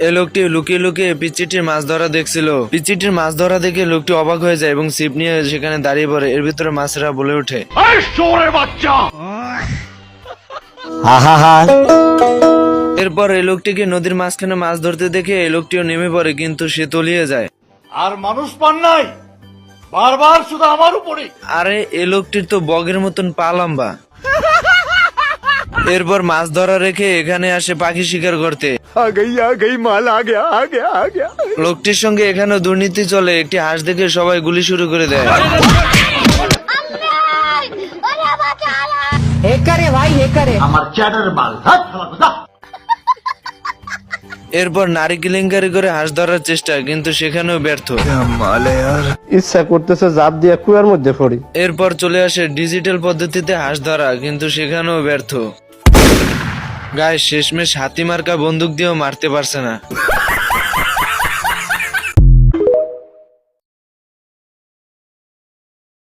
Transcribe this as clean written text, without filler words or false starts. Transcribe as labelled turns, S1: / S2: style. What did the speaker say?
S1: এই লোকটি লুকিয়ে লুকিয়ে পিচ্চিটির মাছ ধরা দেখছিল। পিচ্চিটির মাছ ধরা দেখে লোকটি অবাক হয়ে যায় এবং ছিপ নিয়ে সেখানে দাঁড়িয়ে পড়ে। এর ভিতরে মাছেরা বলে ওঠে, এরপর এই লোকটিকে নদীর মাঝখানে মাছ ধরতে দেখে এই লোকটিও নেমে পড়ে, কিন্তু সে তলিয়ে যায়।
S2: আর মানুষ পান নাই, বারবার শুধু আমার উপরে।
S1: আরে এই লোকটির তো বগের মতন পা লম্বা। এরপর মাছ ধরা রেখে এখানে আসে পাখি শিকার করতে। লোকটির সঙ্গে এখানেও দুর্নীতি চলে। একটি হাঁস দেখে সবাই গুলি শুরু করে দেয়।
S2: আমার চ্যাটার মাল।
S1: এরপর নারী কেলেঙ্কারি করে হাঁস ধরার চেষ্টা, কিন্তু সেখানেও ব্যর্থ।
S3: ইচ্ছা করতেছে জাপ দিয়ে কুয়ার মধ্যে পড়ি।
S1: এরপর চলে আসে ডিজিটাল পদ্ধতিতে হাঁস ধরা, কিন্তু সেখানেও ব্যর্থ। গায়ে শেষমেশ হাতি মার্কা বন্দুক দিয়েও মারতে পারছে না।